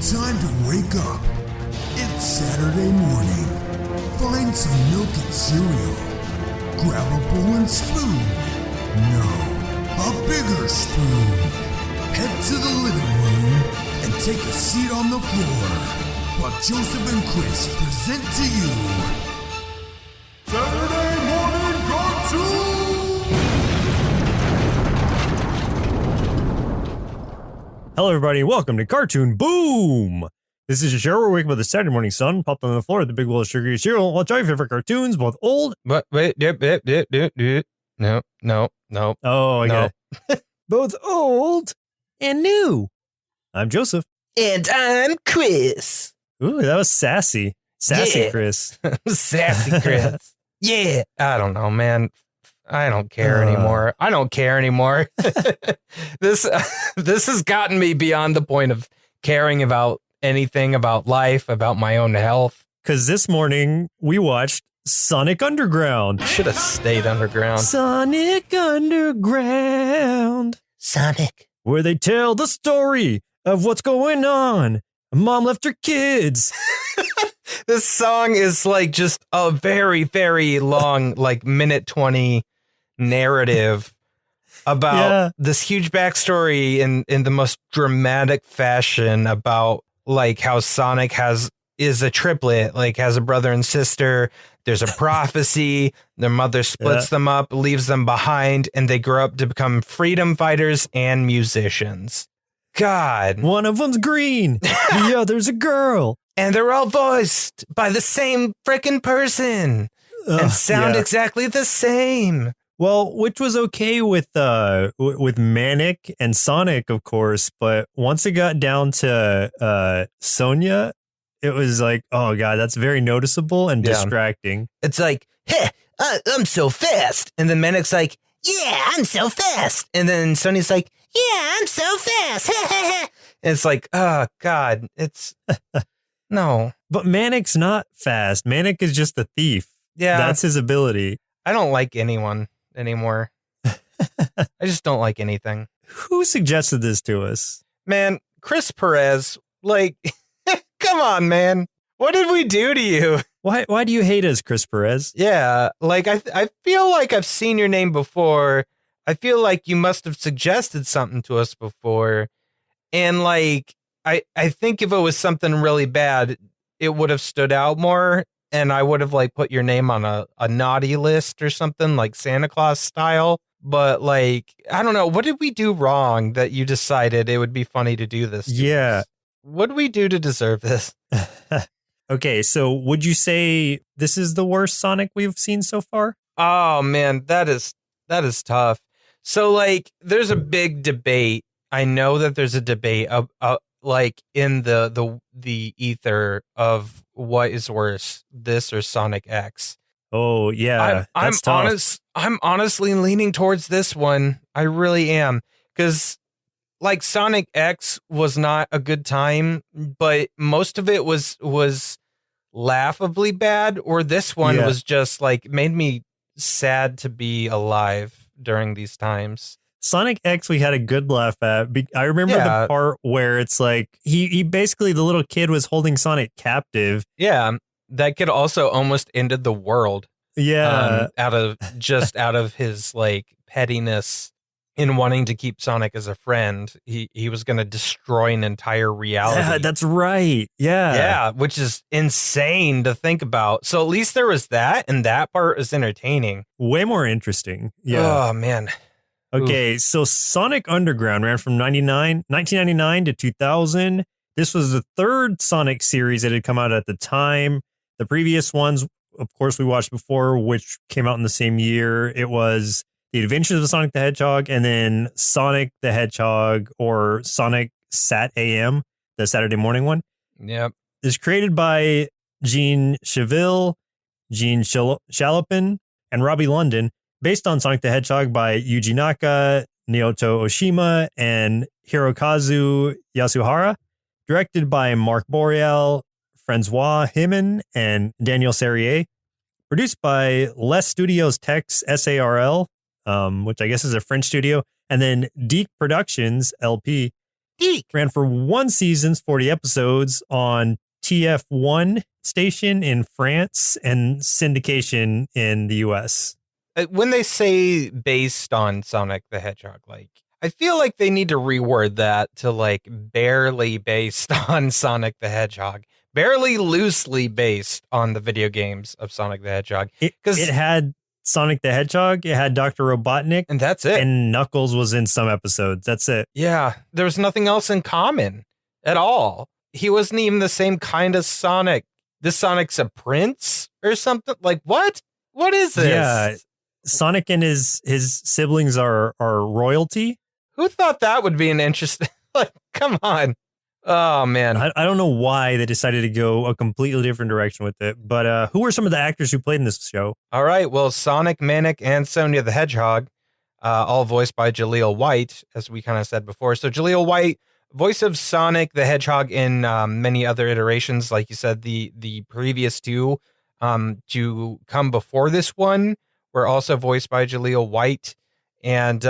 Time to wake up. It's Saturday morning. Find some milk and cereal. Grab a bowl and spoon. No, a bigger spoon. Head to the living room and take a seat on the floor while Joseph and Chris present to you Saturday Morning Cartoon! Hello, everybody, and welcome to Cartoon Boom! This is your show where we wake up with the Saturday morning sun, popped on the floor with the big bowl of sugary cereal, and watch all your favorite cartoons, both old... No. Oh, I got it. Both old and new. I'm Joseph. And I'm Chris. Ooh, that was sassy. Sassy Yeah. Chris. Sassy Chris. Yeah. I don't know, man. I don't care anymore. I don't care anymore. This has gotten me beyond the point of caring about anything about life, about my own health. Because this morning, we watched Sonic Underground. Should have stayed underground. Sonic Underground. Sonic. Where they tell the story of what's going on. Mom left her kids. This song is like just a very, very long, like minute 20 narrative about this huge backstory in the most dramatic fashion about like how Sonic is a triplet, like has a brother and sister. There's a prophecy. Their mother splits them up, leaves them behind, and they grow up to become freedom fighters and musicians. God. One of them's green. The other's a girl. And they're all voiced by the same frickin' person and sound exactly the same. Well, which was okay with Manic and Sonic, of course, but once it got down to Sonia, it was like, oh god, that's very noticeable and distracting. It's like, hey, I'm so fast, and then Manic's like, yeah, I'm so fast, and then Sonia's like, yeah, I'm so fast. And it's like, oh god, it's no. But Manic's not fast. Manic is just a thief. Yeah, that's his ability. I don't like anyone anymore. I just don't like anything. Who suggested this to us? Man, Chris Perez, like, come on, man. What did we do to you? Why do you hate us, Chris Perez? Yeah, like, I feel like I've seen your name before. I feel like you must have suggested something to us before. And, like, I think if it was something really bad, it would have stood out more. And I would have like put your name on a naughty list or something like Santa Claus style. But like, I don't know. What did we do wrong that you decided it would be funny to do this? Yeah. What did we do to deserve this? Okay. So would you say this is the worst Sonic we've seen so far? Oh, man, that is tough. So like, there's a big debate. I know that there's a debate like in the ether of what is worse, this or Sonic X. Oh yeah, I'm honestly leaning towards this one. I really am, because like Sonic X was not a good time, but most of it was laughably bad. Or this one was just like made me sad to be alive during these times. Sonic X, we had a good laugh at. I remember the part where it's like he basically, the little kid was holding Sonic captive. Yeah, that kid also almost ended the world. Yeah, out of his like pettiness in wanting to keep Sonic as a friend. He was going to destroy an entire reality. Yeah, that's right. Yeah, which is insane to think about. So at least there was that, and that part is entertaining. Way more interesting. Yeah. Oh man. Okay, so Sonic Underground ran from 1999 to 2000. This was the third Sonic series that had come out at the time. The previous ones, of course, we watched before, which came out in the same year. It was The Adventures of Sonic the Hedgehog, and then Sonic the Hedgehog, or Sonic Sat AM, the Saturday morning one. Yep. It's created by Gene Cheville, Gene Shalopin, and Robbie London. Based on Sonic the Hedgehog by Yuji Naka, Naoto Oshima, and Hirokazu Yasuhara. Directed by Mark Boreal, Francois Himen, and Daniel Serrier. Produced by Les Studios Tex SARL, which I guess is a French studio. And then Deke Productions LP. Eek. Ran for 1 season, 40 episodes on TF1 station in France and syndication in the US. When they say based on Sonic the Hedgehog, like, I feel like they need to reword that to like barely based on Sonic the Hedgehog, barely loosely based on the video games of Sonic the Hedgehog. It had Sonic the Hedgehog, it had Dr. Robotnik, and that's it. And Knuckles was in some episodes. That's it. Yeah, there was nothing else in common at all. He wasn't even the same kind of Sonic. This Sonic's a prince or something? Like, what? What is this? Yeah, Sonic and his siblings are royalty. Who thought that would be an interesting... Like, come on. Oh, man. I don't know why they decided to go a completely different direction with it. But who were some of the actors who played in this show? All right. Well, Sonic, Manic, and Sonia the Hedgehog, all voiced by Jaleel White, as we kind of said before. So Jaleel White, voice of Sonic the Hedgehog in many other iterations. Like you said, the previous two to come before this one were also voiced by Jaleel White, and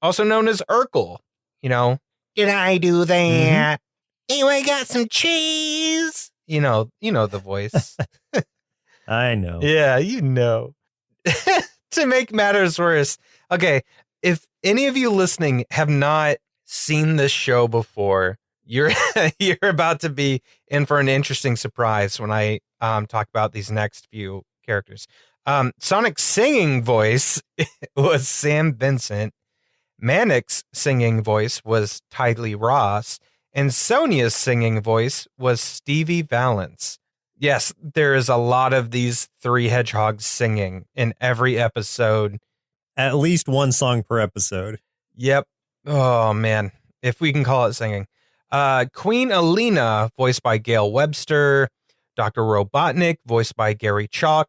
also known as Urkel. You know, did I do that? Anyway, got some cheese. You know the voice. I know. Yeah, you know. To make matters worse, okay, if any of you listening have not seen this show before, you're about to be in for an interesting surprise when I talk about these next few characters. Sonic's singing voice was Sam Vincent. Manic's singing voice was Tidley Ross. And Sonia's singing voice was Stevie Valance. Yes, there is a lot of these 3 hedgehogs singing in every episode. At least 1 song per episode. Yep. Oh, man. If we can call it singing. Queen Alina, voiced by Gail Webster. Dr. Robotnik, voiced by Gary Chalk,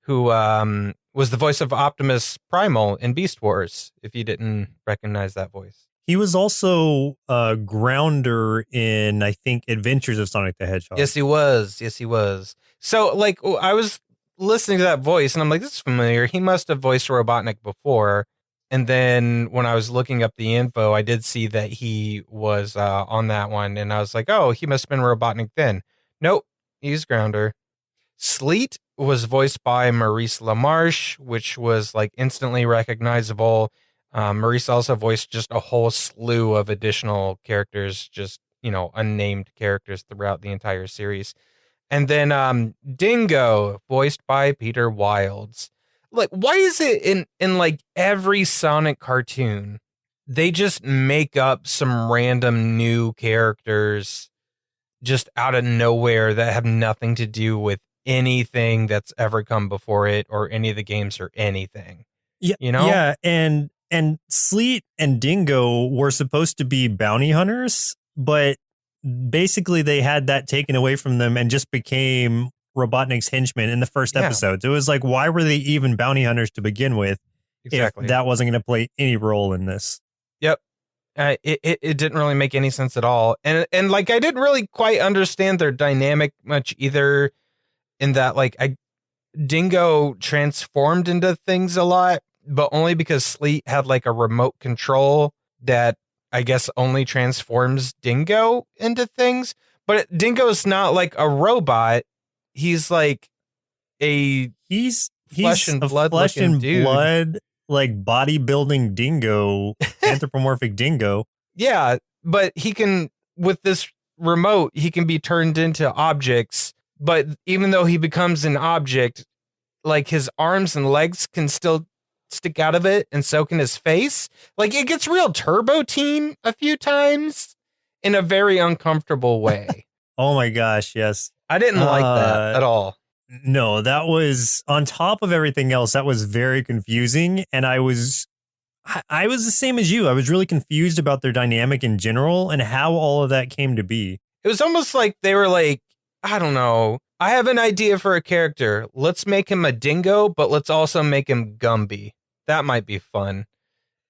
who was the voice of Optimus Primal in Beast Wars, if you didn't recognize that voice. He was also Grounder in, I think, Adventures of Sonic the Hedgehog. Yes, he was. Yes, he was. So, like, I was listening to that voice, and I'm like, this is familiar. He must have voiced Robotnik before. And then when I was looking up the info, I did see that he was on that one, and I was like, oh, he must have been Robotnik then. Nope, he's Grounder. Sleet was voiced by Maurice LaMarche, which was, like, instantly recognizable. Maurice also voiced just a whole slew of additional characters, just, unnamed characters throughout the entire series. And then Dingo, voiced by Peter Wilds. Like, why is it in like every Sonic cartoon, they just make up some random new characters just out of nowhere that have nothing to do with anything that's ever come before it or any of the games or anything? Yeah, you know? Yeah, and Sleet and Dingo were supposed to be bounty hunters, but basically they had that taken away from them and just became Robotnik's henchmen in the first episode. So it was like, why were they even bounty hunters to begin with? Exactly. If that wasn't going to play any role in this? Yep. It didn't really make any sense at all. And like, I didn't really quite understand their dynamic much either, in that, like, Dingo transformed into things a lot, but only because Sleet had like a remote control that I guess only transforms Dingo into things. But Dingo's not like a robot. He's like he's flesh and blood like bodybuilding dingo, anthropomorphic dingo. Yeah, but he can, with this remote, he can be turned into objects. But even though he becomes an object, like, his arms and legs can still stick out of it, and so can his face. Like, it gets real Turbo Teen a few times in a very uncomfortable way. Oh my gosh, yes. I didn't like that at all. No, that was, on top of everything else, that was very confusing. And I was the same as you. I was really confused about their dynamic in general and how all of that came to be. It was almost like they were like, I don't know, I have an idea for a character. Let's make him a dingo, but let's also make him Gumby. That might be fun.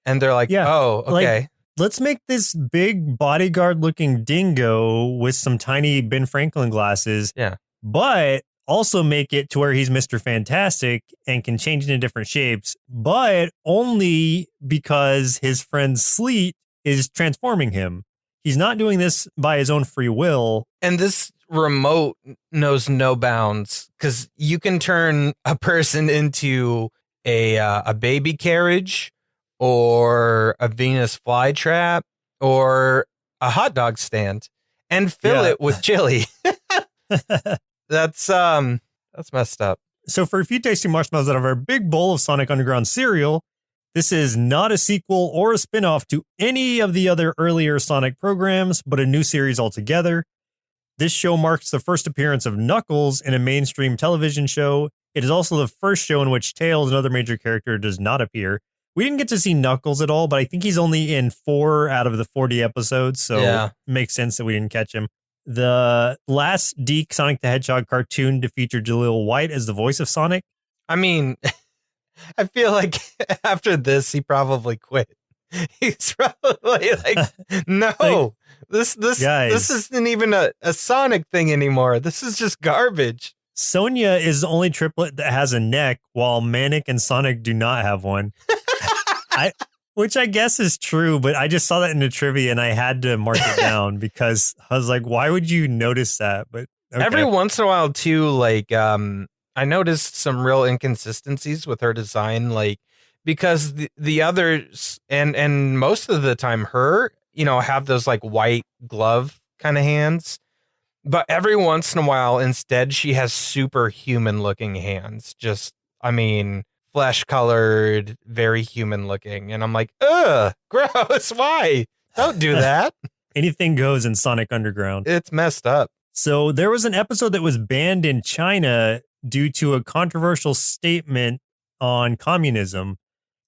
And they're like, oh, okay. Like, let's make this big bodyguard looking dingo with some tiny Ben Franklin glasses. Yeah. But also make it to where he's Mr. Fantastic and can change into different shapes, but only because his friend Sleet is transforming him. he's not doing this by his own free will. And this remote knows no bounds because you can turn a person into a baby carriage or a Venus flytrap or a hot dog stand and fill it with chili. That's messed up. So for a few tasty marshmallows out of our big bowl of Sonic Underground cereal, this is not a sequel or a spin-off to any of the other earlier Sonic programs, but a new series altogether. This show marks the first appearance of Knuckles in a mainstream television show. It is also the first show in which Tails, another major character, does not appear. We didn't get to see Knuckles at all, but I think he's only in 4 out of the 40 episodes, so it makes sense that we didn't catch him. The last Deke Sonic the Hedgehog cartoon to feature Jaleel White as the voice of Sonic. I mean, I feel like after this, he probably quit. He's probably like, no, this isn't even a Sonic thing anymore. This is just garbage. Sonia is the only triplet that has a neck, while Manic and Sonic do not have one. Which I guess is true, but I just saw that in the trivia and I had to mark it down because I was like, why would you notice that? But okay. Every once in a while too, like I noticed some real inconsistencies with her design, like because the others and most of the time her, have those like white glove kind of hands. But every once in a while, instead, she has superhuman looking hands. Just, flesh colored, very human looking. And I'm like, ugh, gross. Why? Don't do that. Anything goes in Sonic Underground. It's messed up. So there was an episode that was banned in China due to a controversial statement on communism.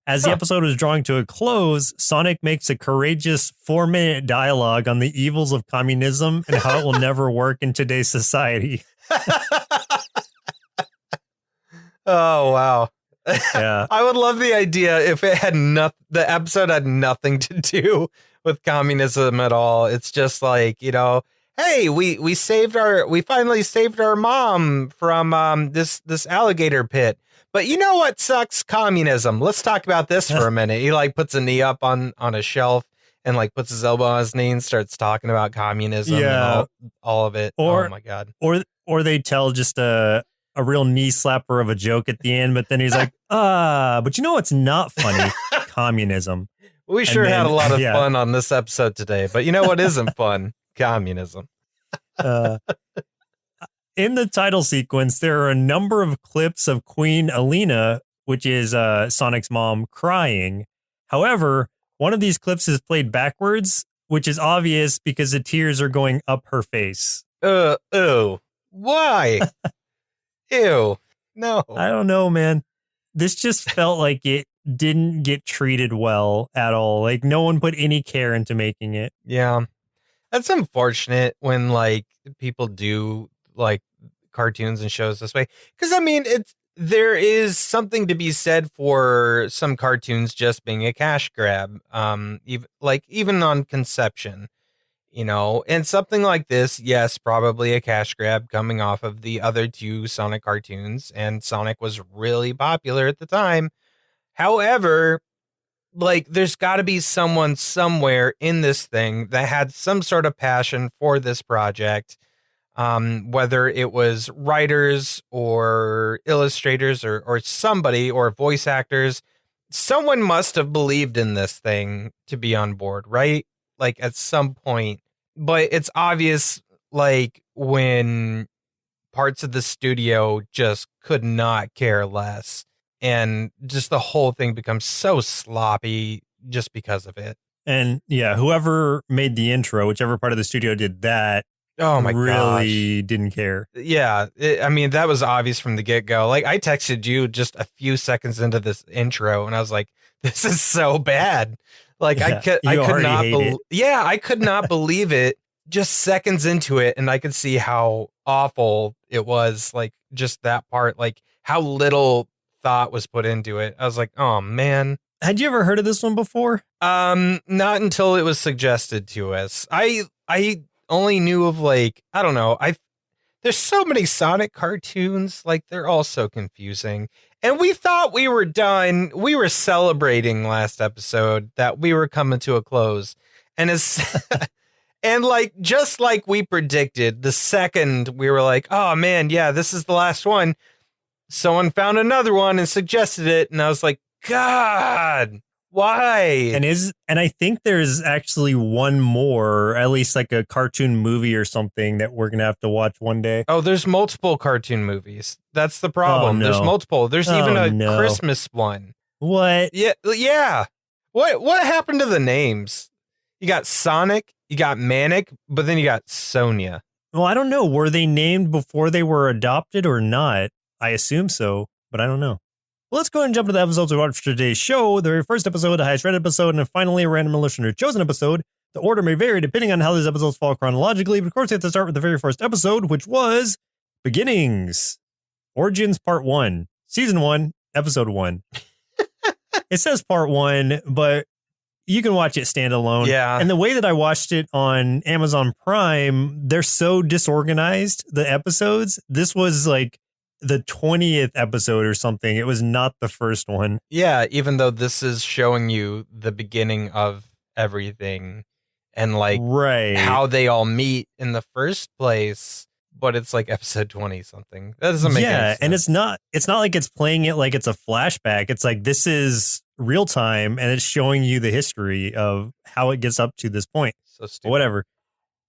As the episode was drawing to a close, Sonic makes a courageous 4-minute dialogue on the evils of communism and how it will never work in today's society. Oh, wow. Yeah. I would love the idea if it had the episode had nothing to do with communism at all. It's just like, hey, we finally saved our mom from this alligator pit. But you know what sucks? Communism. Let's talk about this for a minute. He like puts a knee up on a shelf and like puts his elbow on his knee and starts talking about communism and all of it. Oh my God. Or they tell just a real knee slapper of a joke at the end, but then he's like, but you know what's not funny? Communism. We sure had a lot of fun on this episode today, but you know what isn't fun? Communism. In the title sequence, there are a number of clips of Queen Alina, which is Sonic's mom, crying. However, one of these clips is played backwards, which is obvious because the tears are going up her face. Ew. Why? Ew. No. I don't know, man. This just felt like it didn't get treated well at all. Like no one put any care into making it. Yeah. That's unfortunate when like people do like cartoons and shows this way. Because there is something to be said for some cartoons just being a cash grab. Even on conception. And something like this, yes, probably a cash grab coming off of the other 2 Sonic cartoons, and Sonic was really popular at the time. However, like there's got to be someone somewhere in this thing that had some sort of passion for this project, whether it was writers or illustrators or somebody or voice actors. Someone must have believed in this thing to be on board, right? Like at some point. But it's obvious, like, when parts of the studio just could not care less. And just the whole thing becomes so sloppy just because of it. And yeah, whoever made the intro, whichever part of the studio did that, really didn't care. Yeah, that was obvious from the get-go. Like, I texted you just a few seconds into this intro, and I was like, this is so bad. Like I could not believe it just seconds into it. And I could see how awful it was. Like just that part, like how little thought was put into it. I was like, oh man. Had you ever heard of this one before? Not until it was suggested to us. I only knew of like, I don't know. There's so many Sonic cartoons. Like they're all so confusing. And we thought we were done. We were celebrating last episode that we were coming to a close. And And like, just like we predicted, the second we were like, oh man, yeah, this is the last one, someone found another one and suggested it. And I was like, God, why? And I think there's actually one more, at least like a cartoon movie or something that we're going to have to watch one day. Oh, there's multiple cartoon movies. That's the problem. Oh, no. There's multiple. There's even a no. Christmas one. What? Yeah. What happened to the names? You got Sonic, you got Manic, but then you got Sonia. Well, I don't know. Were they named before they were adopted or not? I assume so, but I don't know. Well, let's go ahead and jump into the episodes we watched for today's show. The very first episode, the highest rated episode, and then finally a random listener chosen episode. The order may vary depending on how these episodes fall chronologically, but of course we have to start with the very first episode, which was Beginnings. Origins Part 1. Season 1, Episode 1. It says Part 1, but you can watch it standalone. Yeah. And the way that I watched it on Amazon Prime, they're so disorganized, the episodes. This was like the 20th episode or something. It was not the first one. Yeah, even though this is showing you the beginning of everything and like how they all meet in the first place, but it's like episode 20 something. That doesn't make any sense. And it's not like it's playing it like it's a flashback. It's like this is real time and it's showing you the history of how it gets up to this point. So stupid. Whatever.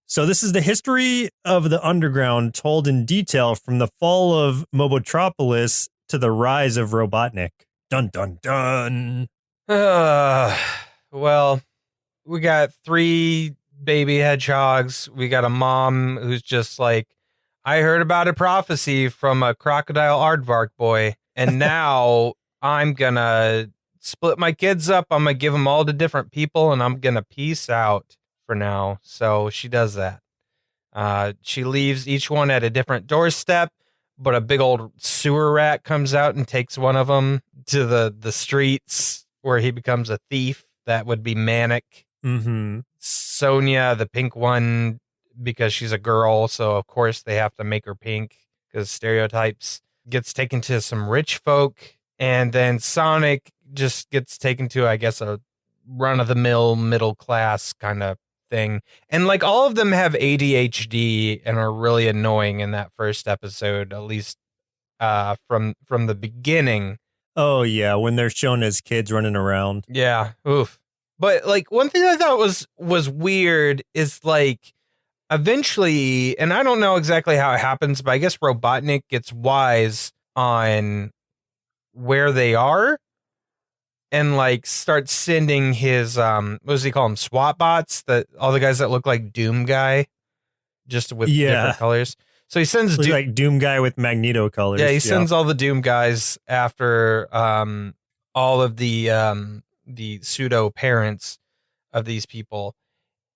So this is the history of the underground told in detail from the fall of Mobotropolis to the rise of Robotnik. Dun, dun, dun. Well, we got 3 baby hedgehogs. We got a mom who's just like, I heard about a prophecy from a crocodile aardvark boy, and now I'm gonna split my kids up. I'm gonna give them all to different people, and I'm gonna peace out for now. So she does that. She leaves each one at a different doorstep, but a big old sewer rat comes out and takes one of them to the streets where he becomes a thief. That would be Manic. Mm-hmm. Sonia, the pink one, because she's a girl, so of course they have to make her pink because stereotypes, gets taken to some rich folk, and then Sonic just gets taken to, I guess, a run-of-the-mill middle class kind of thing. And like all of them have ADHD and are really annoying in that first episode, at least from the beginning. Oh yeah, when they're shown as kids running around. Yeah, oof. But like one thing I thought was weird is like eventually, and I don't know exactly how it happens, but I guess Robotnik gets wise on where they are and like starts sending his what does he call them, SWAT bots, that all the guys that look like Doom Guy, just with different colors. So he sends like Doom Guy with Magneto colors. Yeah, he sends all the Doom guys after all of the pseudo parents of these people.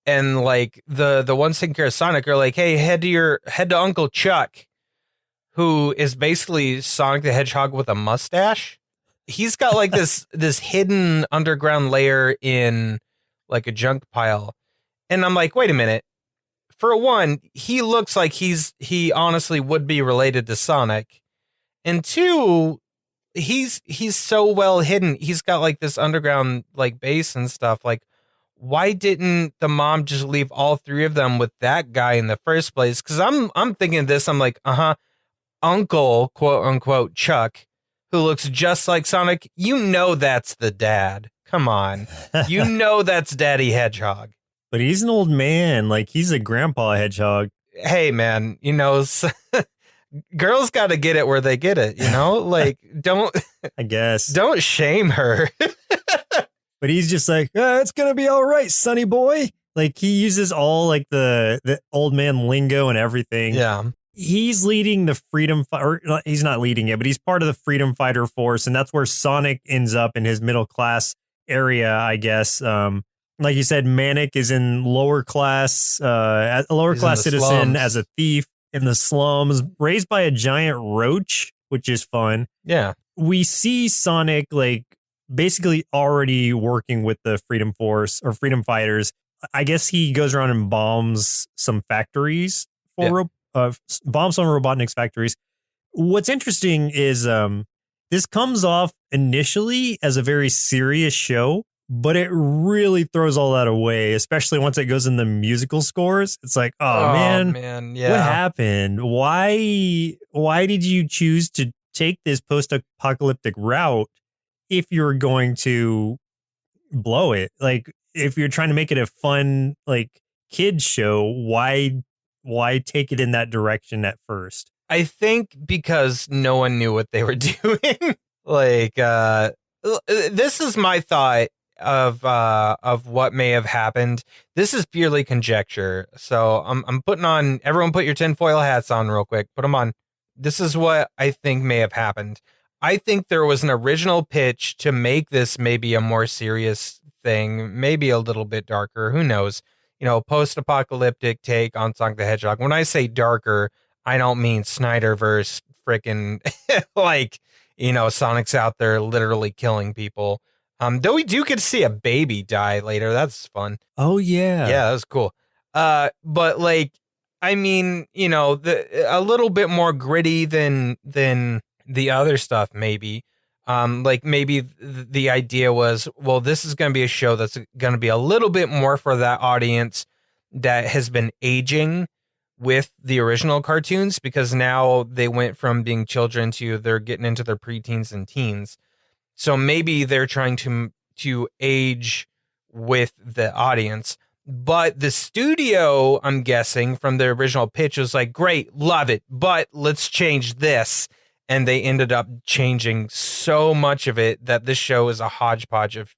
And like the ones taking care of Sonic are like, hey, head to Uncle Chuck, who is basically Sonic the Hedgehog with a mustache. He's got like this hidden underground layer in like a junk pile. And I'm like, wait a minute. For one, he looks like he honestly would be related to Sonic. And 2, he's so well hidden. He's got like this underground like base and stuff. Like, why didn't the mom just leave all 3 of them with that guy in the first place? Because I'm thinking this. I'm like, Uncle, quote unquote, Chuck, who looks just like Sonic. You know that's the dad. Come on. You know that's Daddy Hedgehog. But he's an old man. Like, he's a grandpa hedgehog. Hey, man, you know, girls got to get it where they get it, you know? Like, don't... I guess. Don't shame her. But he's just like, it's going to be all right, sonny boy. Like, he uses all, like, the old man lingo and everything. Yeah. He's leading the freedom... Or he's not leading it, but he's part of the freedom fighter force, and that's where Sonic ends up in his middle class area, I guess. Like you said, Manic is in lower class, a lower class citizen slums. as a thief in the slums, raised by a giant roach, which is fun. Yeah. We see Sonic like basically already working with the Freedom Force or Freedom Fighters. I guess he goes around and bombs some factories bombs some Robotnik's factories. What's interesting is this comes off initially as a very serious show, but it really throws all that away, especially once it goes in the musical scores. It's like, oh man, yeah. what happened? Why did you choose to take this post-apocalyptic route if you're going to blow it? Like, if you're trying to make it a fun, like, kids show, why take it in that direction at first? I think because no one knew what they were doing. Like, this is my thought of what may have happened. This is purely conjecture. So I'm putting on, everyone put your tinfoil hats on real quick. Put them on. This is what I think may have happened. I think there was an original pitch to make this maybe a more serious thing, maybe a little bit darker. Who knows? You know, post-apocalyptic take on Sonic the Hedgehog. When I say darker, I don't mean Snyderverse freaking like, you know, Sonic's out there literally killing people. Though we do get to see a baby die later. That's fun. Oh yeah. Yeah, that was cool. But like, I mean, you know, a little bit more gritty than the other stuff, maybe. Like maybe the idea was, well, this is going to be a show that's going to be a little bit more for that audience that has been aging with the original cartoons, because now they went from being children to they're getting into their preteens and teens. So maybe they're trying to age with the audience. But the studio, I'm guessing, from the original pitch was like, great, love it, but let's change this. And they ended up changing so much of it that this show is a hodgepodge of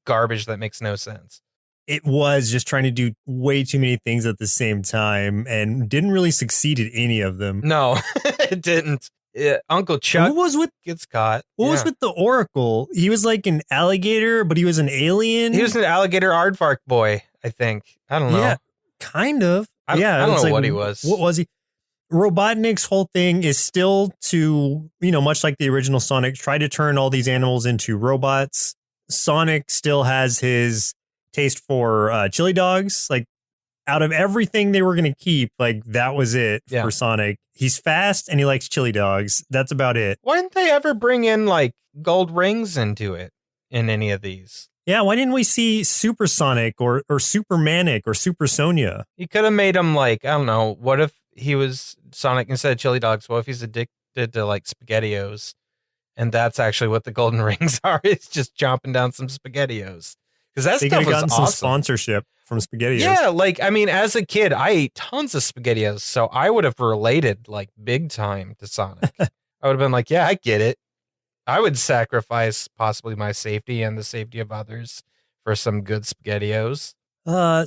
garbage that makes no sense. It was just trying to do way too many things at the same time and didn't really succeed at any of them. No, it didn't. Uncle Chuck gets caught. What was with the Oracle? He was like an alligator, but he was an alien. He was an alligator aardvark boy, I think. I don't know. Yeah, kind of. I don't know what he was. What was he? Robotnik's whole thing is still to, you know, much like the original Sonic, try to turn all these animals into robots. Sonic still has his taste for chili dogs. Like, out of everything they were going to keep, like, that was it for Sonic. He's fast and he likes chili dogs. That's about it. Why didn't they ever bring in like gold rings into it in any of these? Yeah, why didn't we see Super Sonic or Super Manic or Super Sonia? You could have made him like, I don't know, what if he was Sonic instead of chili dogs? What if he's addicted to like SpaghettiOs? And that's actually what the golden rings are. It's just chomping down some SpaghettiOs. Because that stuff was awesome. Some sponsorship from SpaghettiOs. Yeah, like, I mean, as a kid, I ate tons of SpaghettiOs, so I would have related like big time to Sonic. I would have been like, yeah, I get it. I would sacrifice possibly my safety and the safety of others for some good SpaghettiOs.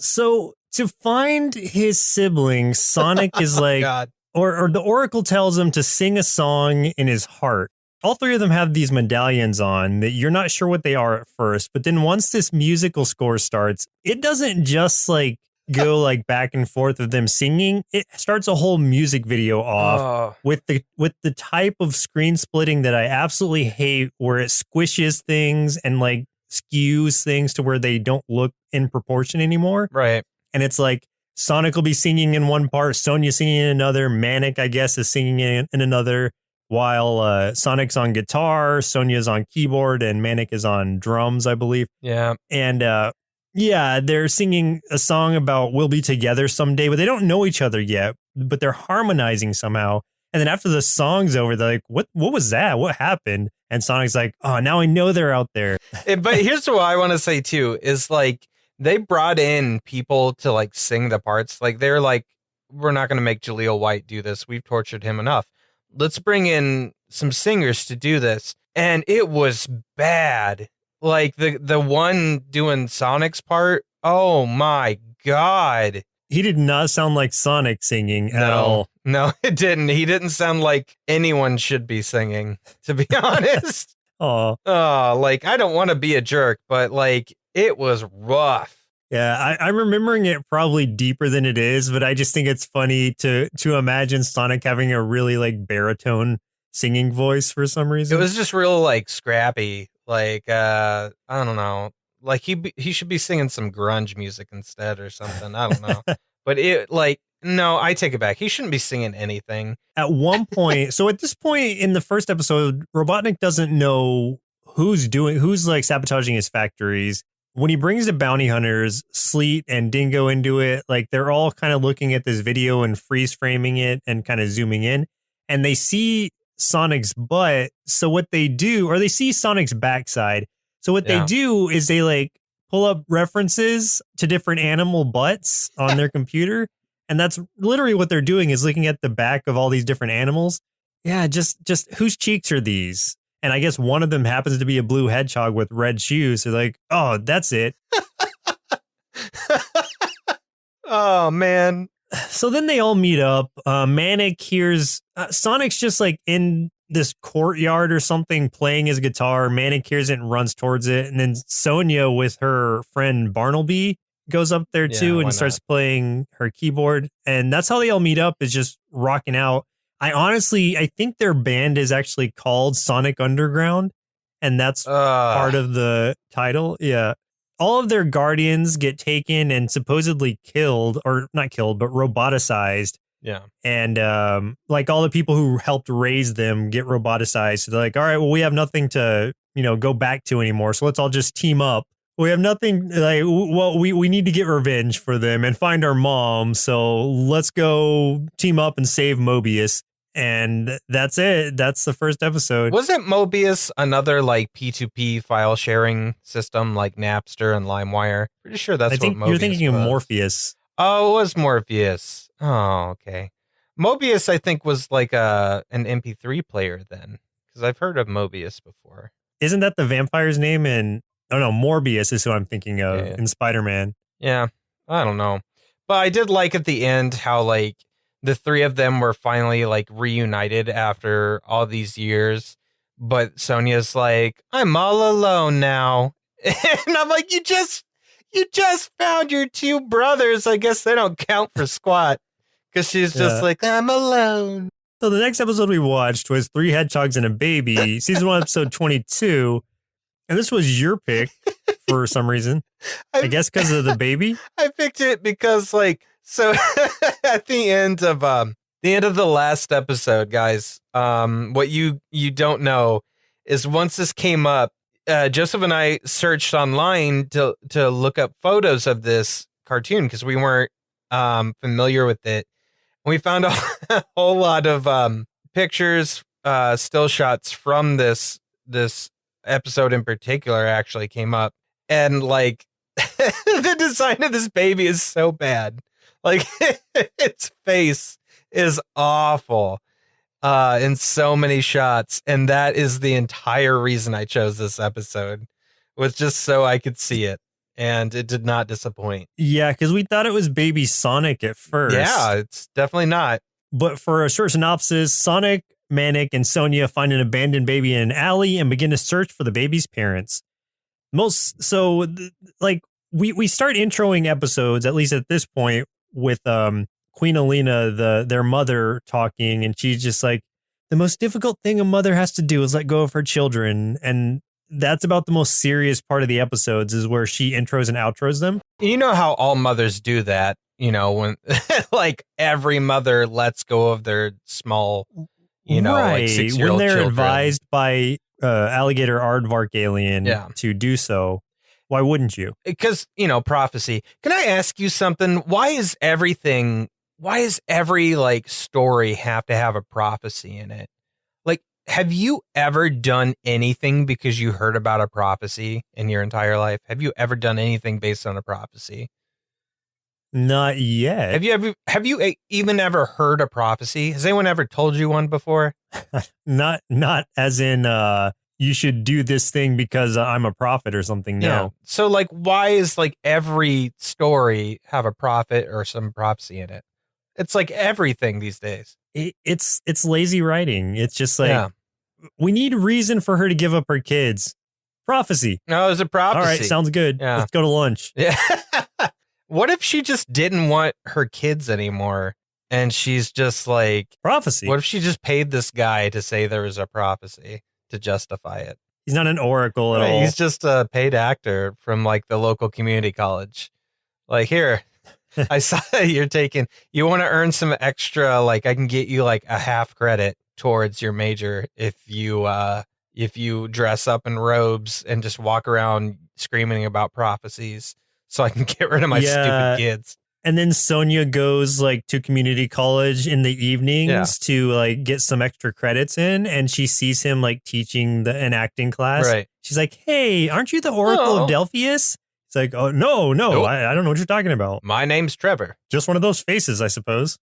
So to find his siblings, Sonic is like, God. or the Oracle tells him to sing a song in his heart. All three of them have these medallions on that you're not sure what they are at first, but then once this musical score starts, it doesn't just like go like back and forth of them singing. It starts a whole music video off with the type of screen splitting that I absolutely hate, where it squishes things and like skews things to where they don't look in proportion anymore. Right. And it's like Sonic will be singing in one part, Sonia singing in another, Manic, I guess, is singing in another. While Sonic's on guitar, Sonia's on keyboard, and Manic is on drums, I believe. Yeah. And they're singing a song about we'll be together someday, but they don't know each other yet, but they're harmonizing somehow. And then after the song's over, they're like, what was that? What happened? And Sonic's like, oh, now I know they're out there. But here's what I want to say, too, is like they brought in people to like sing the parts. Like they're like, we're not going to make Jaleel White do this. We've tortured him enough. Let's bring in some singers to do this. And it was bad. Like the one doing Sonic's part. Oh my God. He did not sound like Sonic singing at all. No, it didn't. He didn't sound like anyone should be singing, to be honest. Oh, like I don't want to be a jerk, but like it was rough. Yeah, I'm remembering it probably deeper than it is, but I just think it's funny to imagine Sonic having a really like baritone singing voice for some reason. It was just real like scrappy. Like I don't know. Like he should be singing some grunge music instead or something. I don't know. But it like no, I take it back. He shouldn't be singing anything. At one point, so at this point in the first episode, Robotnik doesn't know who's like sabotaging his factories. when he brings the bounty hunters, Sleet and Dingo into it, like they're all kind of looking at this video and freeze framing it and kind of zooming in, and they see Sonic's butt. So what they do, or they see Sonic's backside. So what they do is they like pull up references to different animal butts on their computer. And that's literally what they're doing, is looking at the back of all these different animals. Yeah, just whose cheeks are these? And I guess one of them happens to be a blue hedgehog with red shoes. So like, oh, that's it. Oh, man. So then they all meet up. Manic hears Sonic's just like in this courtyard or something playing his guitar. Manic hears it and runs towards it. And then Sonia with her friend Barnaby goes up there too and starts playing her keyboard. And that's how they all meet up, is just rocking out. I think their band is actually called Sonic Underground, and that's part of the title. Yeah. All of their guardians get taken and supposedly killed, or not killed, but roboticized. Yeah. And like all the people who helped raise them get roboticized. So they're like, all right, well, we have nothing to, go back to anymore. So let's all just team up. We have nothing, like, well, we need to get revenge for them and find our mom. So let's go team up and save Mobius. And that's it. That's the first episode. Wasn't Mobius another like P2P file sharing system like Napster and LimeWire? Pretty sure that's what Mobius was. You're thinking of Morpheus. Oh, it was Morpheus. Oh, okay. Mobius, I think, was like an MP3 player then, because I've heard of Mobius before. Isn't that the vampire's name in... Oh, no, Morbius is who I'm thinking of in Spider-Man. Yeah, I don't know. But I did like at the end how, like, the three of them were finally, like, reunited after all these years. But Sonia's like, I'm all alone now. And I'm like, you just found your two brothers. I guess they don't count for squat. Because she's just like, I'm alone. So the next episode we watched was Three Hedgehogs and a Baby, season 1, episode 22. And this was your pick for some reason. I guess because of the baby. I picked it because, like, so at the end of the last episode, guys, what you don't know is once this came up, Joseph and I searched online to look up photos of this cartoon because we weren't familiar with it. And we found a whole lot of pictures, still shots from this episode in particular actually came up, and like the design of this baby is so bad. Like its face is awful in so many shots, and that is the entire reason I chose this episode, was just so I could see it, and it did not disappoint. Yeah, because we thought it was Baby Sonic at first. Yeah, it's definitely not. But for a short synopsis, Sonic, Manic, and Sonia find an abandoned baby in an alley and begin to search for the baby's parents. We start introing episodes, at least at this point, with Queen Alina, their mother, talking, and she's just like, the most difficult thing a mother has to do is let go of her children. And that's about the most serious part of the episodes, is where she intros and outros them. You know how all mothers do that, when like every mother lets go of their small, right. like 6-year-old when they're children. advised by Alligator Aardvark Alien to do so. Why wouldn't you? Because, prophecy. Can I ask you something? Why is every like story have to have a prophecy in it? Like, have you ever done anything because you heard about a prophecy in your entire life? Have you ever done anything based on a prophecy? Not yet. Have you even ever heard a prophecy? Has anyone ever told you one before? Not as in you should do this thing because I'm a prophet or something. No. Yeah. So like, why is like every story have a prophet or some prophecy in it? It's like everything these days. It's lazy writing. It's just like, we need reason for her to give up her kids. Prophecy. No, it's a prophecy. All right, sounds good. Yeah. Let's go to lunch. Yeah. What if she just didn't want her kids anymore? And she's just like, prophecy. What if she just paid this guy to say there was a prophecy to justify it? He's not an oracle at all. He's just a paid actor from like the local community college. Like, here, I saw that you want to earn some extra, like I can get you like a half credit towards your major if you if you dress up in robes and just walk around screaming about prophecies so I can get rid of my stupid kids. And then Sonia goes like to community college in the evenings to like get some extra credits in, and she sees him like teaching an acting class. Right. She's like, "Hey, aren't you the Oracle of Delphius?" It's like, "Oh no, Nope. I don't know what you're talking about. My name's Trevor. Just one of those faces, I suppose."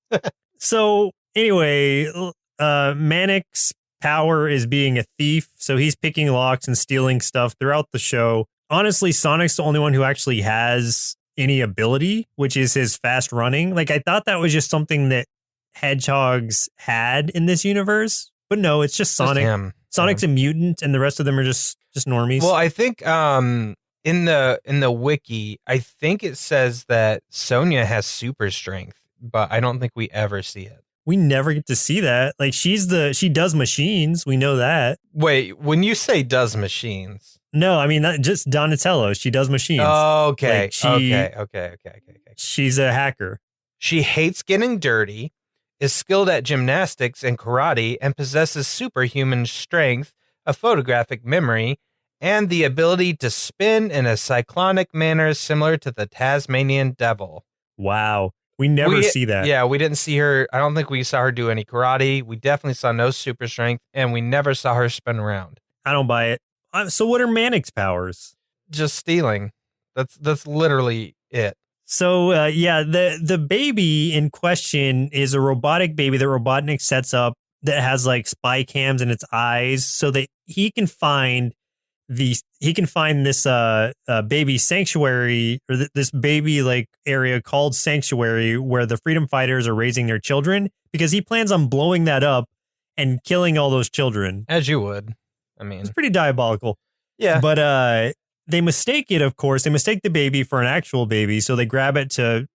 So anyway, Manic's power is being a thief, so he's picking locks and stealing stuff throughout the show. Honestly, Sonic's the only one who actually has any ability, which is his fast running. Like, I thought that was just something that Hedgehogs had in this universe, but no, it's just Sonic. Sonic's a mutant, and the rest of them are just normies. Well, I think in the wiki, I think it says that Sonia has super strength, but I don't think we ever see it. We never get to see that. Like, she does machines. We know that. Wait, when you say does machines? No, I mean, not just Donatello. She does machines. Oh, okay. Like Okay. She's a hacker. She hates getting dirty, is skilled at gymnastics and karate, and possesses superhuman strength, a photographic memory, and the ability to spin in a cyclonic manner similar to the Tasmanian devil. Wow. We never see that. Yeah, we didn't see her. I don't think we saw her do any karate. We definitely saw no super strength, and we never saw her spin around. I don't buy it. So what are Manic's powers? Just stealing. That's literally it. So the baby in question is a robotic baby that Robotnik sets up that has like spy cams in its eyes, so that he can find this baby sanctuary, or this baby like area called Sanctuary, where the freedom fighters are raising their children, because he plans on blowing that up and killing all those children. As you would. I mean, it's pretty diabolical. Yeah. But they mistake it, of course. They mistake the baby for an actual baby. So they grab it to,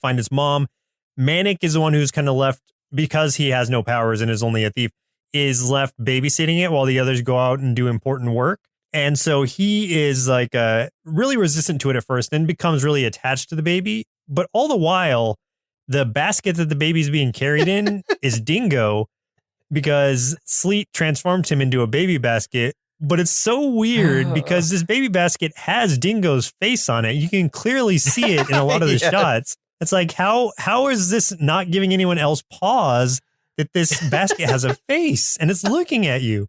find its mom. Manic is the one who's kind of left, because he has no powers and is only a thief, is left babysitting it while the others go out and do important work. And so he is like really resistant to it at first, then becomes really attached to the baby. But all the while, the basket that the baby's being carried in is Dingo, because Sleet transformed him into a baby basket. But it's so weird because this baby basket has Dingo's face on it. You can clearly see it in a lot of the shots. It's like, how is this not giving anyone else pause that this basket has a face and it's looking at you?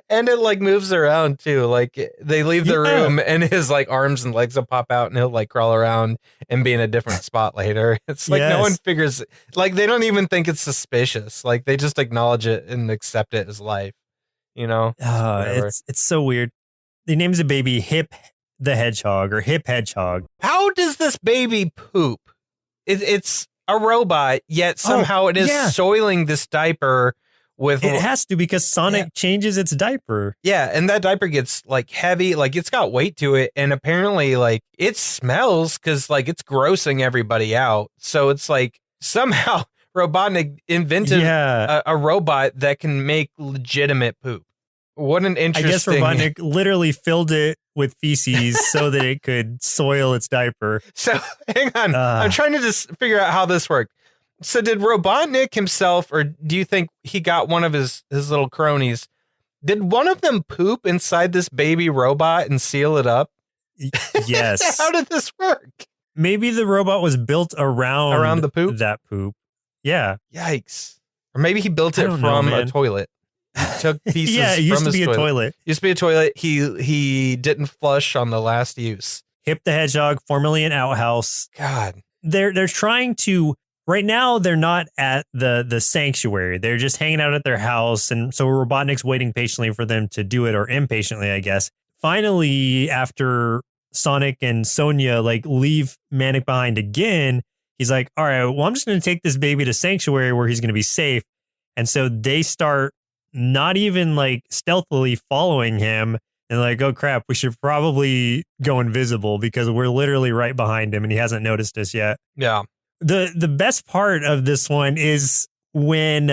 And it like moves around too. Like they leave the room and his like arms and legs will pop out and he'll like crawl around and be in a different spot later. It's like no one figures, like they don't even think it's suspicious. Like they just acknowledge it and accept it as life, It's so weird. He names the baby Hip the Hedgehog, or Hip Hedgehog. How does this baby poop? It's a robot, yet somehow it is soiling this diaper. It has to, because Sonic changes its diaper. Yeah, and that diaper gets like heavy, like it's got weight to it, and apparently like it smells because like it's grossing everybody out. So it's like somehow Robotnik invented a robot that can make legitimate poop. What an interesting... I guess Robotnik literally filled it with feces so that it could soil its diaper. So hang on, I'm trying to just figure out how this worked. So did Robotnik himself, or do you think he got one of his little cronies? Did one of them poop inside this baby robot and seal it up? Yes. How did this work? Maybe the robot was built around the poop? That poop. Yeah. Yikes. Or maybe he built it from a toilet. He took pieces it used to be a toilet. Used to be a toilet. He didn't flush on the last use. Hip the Hedgehog, formerly an outhouse. God. They're trying to... Right now, they're not at the sanctuary. They're just hanging out at their house. And so Robotnik's waiting patiently for them to do it, or impatiently, I guess. Finally, after Sonic and Sonia like leave Manic behind again, he's like, all right, well, I'm just going to take this baby to Sanctuary where he's going to be safe. And so they start not even like stealthily following him. And like, oh, crap, we should probably go invisible because we're literally right behind him and he hasn't noticed us yet. Yeah. The best part of this one is when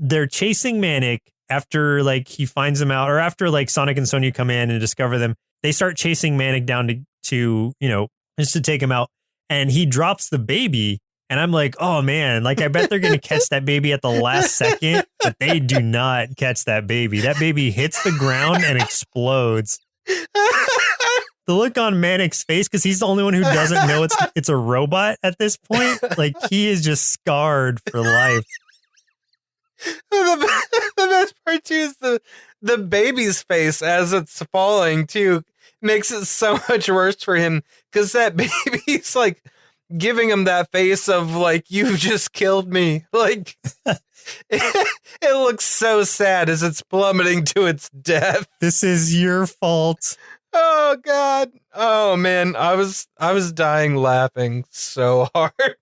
they're chasing Manic after like he finds them out, or after like Sonic and Sonia come in and discover them. They start chasing Manic down to just to take him out, and he drops the baby, And I'm like, oh man, like I bet they're going to catch that baby at the last second, but they do not catch that baby. That baby hits the ground and explodes. The look on Manic's face, because he's the only one who doesn't know it's a robot at this point. Like he is just scarred for life. The best part too is the baby's face as it's falling too makes it so much worse for him because that baby's like giving him that face of like you've just killed me. Like it looks so sad as it's plummeting to its death. This is your fault. Oh God. Oh man, I was dying laughing so hard.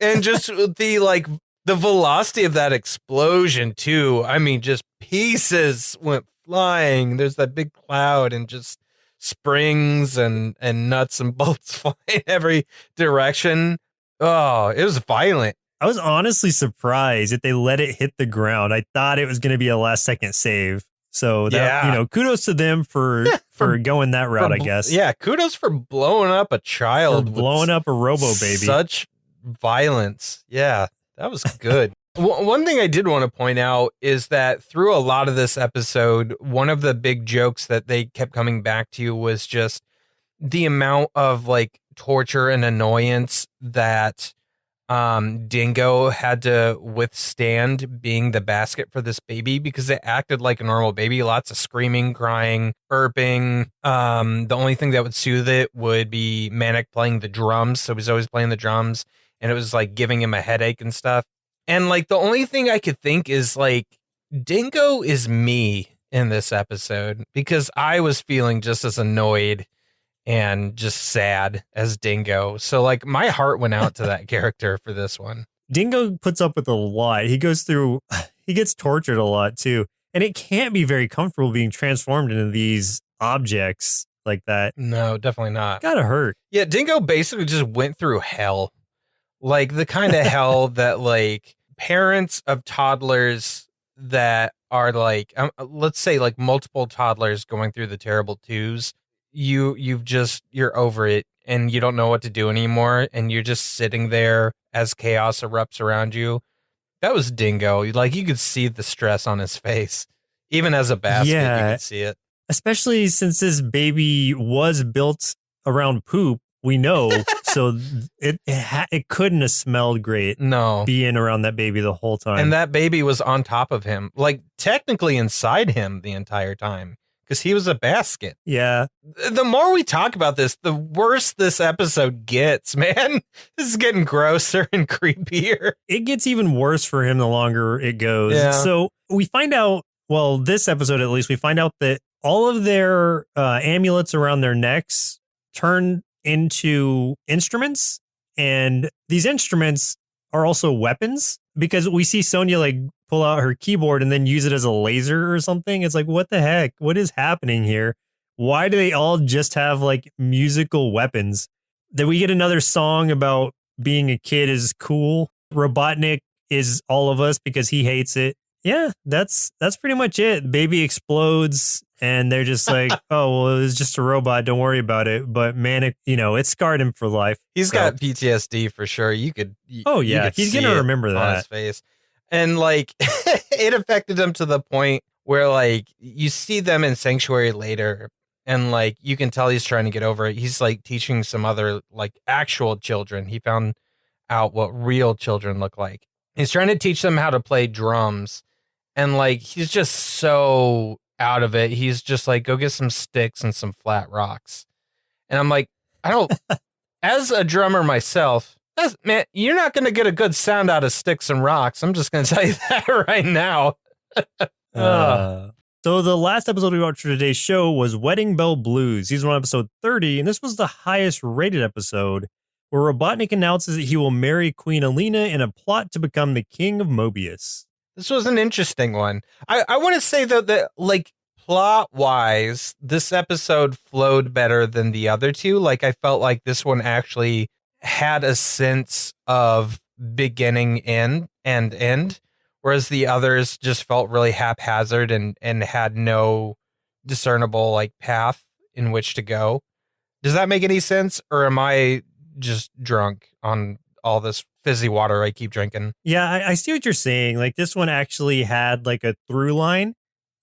And just the velocity of that explosion too. I mean, just pieces went flying. There's that big cloud and just springs and nuts and bolts flying every direction. Oh, it was violent. I was honestly surprised that they let it hit the ground. I thought it was going to be a last second save. So that, kudos to them for going that route, I guess. Yeah, kudos for blowing up a child. For blowing up a robo baby. Such violence. Yeah, that was good. One thing I did want to point out is that through a lot of this episode, one of the big jokes that they kept coming back to was just the amount of like torture and annoyance that Dingo had to withstand being the basket for this baby because it acted like a normal baby. Lots of screaming, crying, burping. The only thing that would soothe it would be Manic playing the drums. So he's always playing the drums and it was like giving him a headache and stuff. And like the only thing I could think is like Dingo is me in this episode because I was feeling just as annoyed and just sad as Dingo. So like my heart went out to that character for this one. Dingo puts up with a lot. He gets tortured a lot too. And it can't be very comfortable being transformed into these objects like that. No, definitely not. Gotta hurt. Yeah, Dingo basically just went through hell. Like the kind of hell that like parents of toddlers that are like, let's say like multiple toddlers going through the terrible twos. You're over it and you don't know what to do anymore. And you're just sitting there as chaos erupts around you. That was Dingo. Like you could see the stress on his face, even as a basket, you could see it. Especially since this baby was built around poop, we know. So it couldn't have smelled great. No, being around that baby the whole time. And that baby was on top of him, like technically inside him the entire time. Because he was a basket. Yeah. The more we talk about this, the worse this episode gets, man. This is getting grosser and creepier. It gets even worse for him the longer it goes. Yeah. So we find out, well, this episode at least, we find out that all of their amulets around their necks turn into instruments. And these instruments are also weapons because we see Sonia like pull out her keyboard and then use it as a laser or something. It's like, what the heck? What is happening here? Why do they all just have like musical weapons? Then we get another song about being a kid is cool. Robotnik is all of us because he hates it. Yeah, that's pretty much it. Baby explodes and they're just like, oh, well, it was just a robot. Don't worry about it. But Manic, it scarred him for life. He's got PTSD for sure. You could he's going to remember that on his face. And like it affected him to the point where like you see them in Sanctuary later and like you can tell he's trying to get over it. He's like teaching some other like actual children. He found out what real children look like. He's trying to teach them how to play drums. And like he's just so out of it. He's just like, go get some sticks and some flat rocks. And I'm like, as a drummer myself, man, you're not going to get a good sound out of sticks and rocks. I'm just going to tell you that right now. So the last episode we watched for today's show was Wedding Bell Blues, season 1, episode 30, and this was the highest rated episode, where Robotnik announces that he will marry Queen Alina in a plot to become the king of Mobius. This was an interesting one. I want to say though that like plot-wise, this episode flowed better than the other two. Like I felt like this one actually had a sense of beginning and end, whereas the others just felt really haphazard and had no discernible like path in which to go. Does that make any sense, or am I just drunk on all this fizzy water I keep drinking. Yeah, I see what you're saying. Like this one actually had like a through line.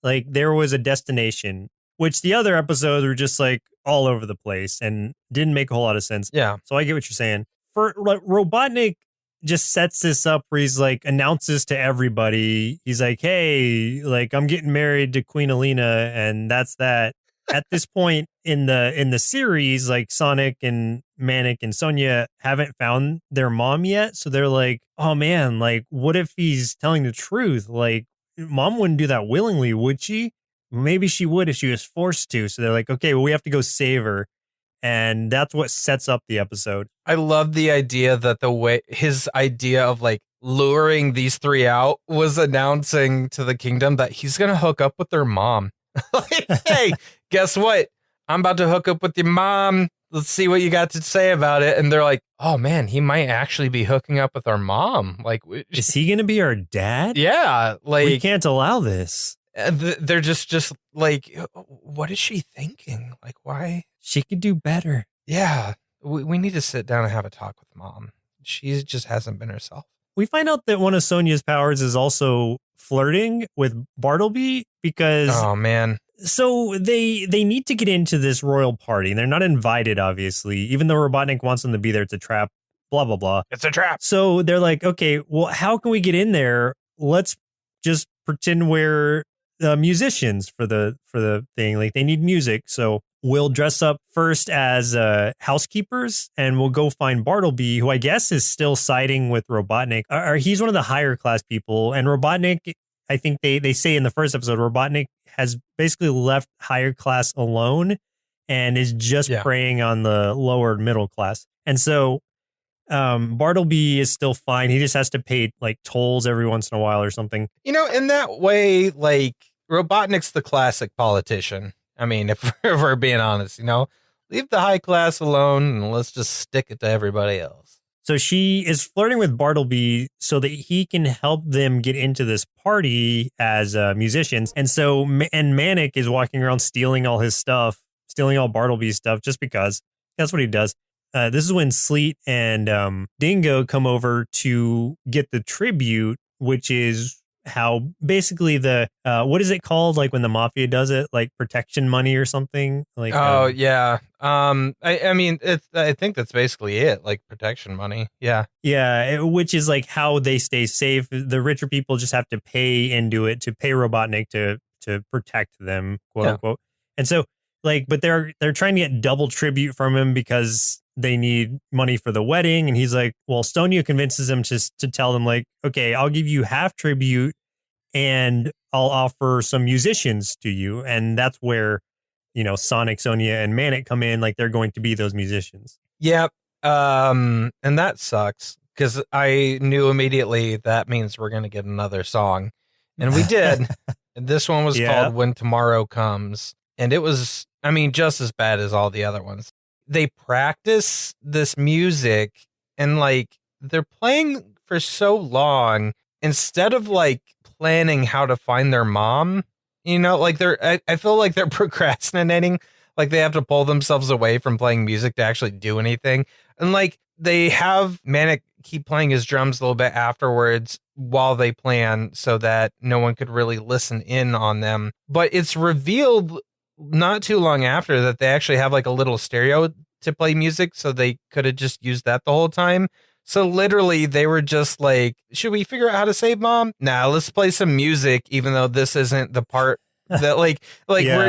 Like there was a destination, which the other episodes were just like all over the place and didn't make a whole lot of sense. Yeah. So I get what you're saying. For like, Robotnik just sets this up where he's like announces to everybody. He's like, "Hey, like I'm getting married to Queen Alina, and that's that." At this point in the series, like Sonic and Manic and Sonia haven't found their mom yet, so they're like, "Oh man, like what if he's telling the truth? Like mom wouldn't do that willingly, would she? Maybe she would if she was forced to." So they're like, "Okay, well we have to go save her." And that's what sets up the episode. I love the idea that the way his idea of like luring these three out was announcing to the kingdom that he's going to hook up with their mom. Like, hey, guess what? I'm about to hook up with your mom. Let's see what you got to say about it. And they're like, oh man, he might actually be hooking up with our mom. Like, is he going to be our dad? Yeah. Like, we can't allow this. They're just like, what is she thinking? Like, why? She could do better. Yeah. We need to sit down and have a talk with mom. She just hasn't been herself. We find out that one of Sonia's powers is also flirting with Bartleby because... Oh, man. So they need to get into this royal party, and they're not invited, obviously, even though Robotnik wants them to be there. It's a trap, blah, blah, blah. It's a trap. So they're like, okay, well, how can we get in there? Let's just pretend we're musicians for the thing. Like they need music. So we'll dress up first as housekeepers, and we'll go find Bartleby, who I guess is still siding with Robotnik. Or he's one of the higher class people, and Robotnik, I think they say in the first episode, Robotnik has basically left higher class alone and is just preying on the lower middle class. And so Bartleby is still fine. He just has to pay like tolls every once in a while or something. You know, in that way, like Robotnik's the classic politician. I mean, if we're being honest, you know, leave the high class alone and let's just stick it to everybody else. So she is flirting with Bartleby so that he can help them get into this party as musicians. And so, and Manic is walking around stealing all his stuff, stealing all Bartleby's stuff just because that's what he does. This is when Sleet and Dingo come over to get the tribute, which is how basically the what is it called, like when the mafia does it, like protection money or something, like yeah, I mean I think that's basically it, like protection money. Which is like how they stay safe. The richer people just have to pay into it to pay Robotnik to protect them, quote unquote. And so like, but they're trying to get double tribute from him because they need money for the wedding. And he's like, well, Sonia convinces him to tell them like, okay, I'll give you half tribute and I'll offer some musicians to you. And that's where, you know, Sonic, Sonia, and Manic come in. Like they're going to be those musicians. Yep. And that sucks because I knew immediately that means we're going to get another song. And we did. This one was called When Tomorrow Comes. And it was, I mean, just as bad as all the other ones. They practice this music and like they're playing for so long instead of like planning how to find their mom, you know, like I feel like they're procrastinating. Like they have to pull themselves away from playing music to actually do anything. And like they have Manic keep playing his drums a little bit afterwards while they plan so that no one could really listen in on them. But it's revealed not too long after that they actually have like a little stereo to play music, so they could have just used that the whole time. So literally they were just like, should we figure out how to save mom? Nah, let's play some music, even though this isn't the part that like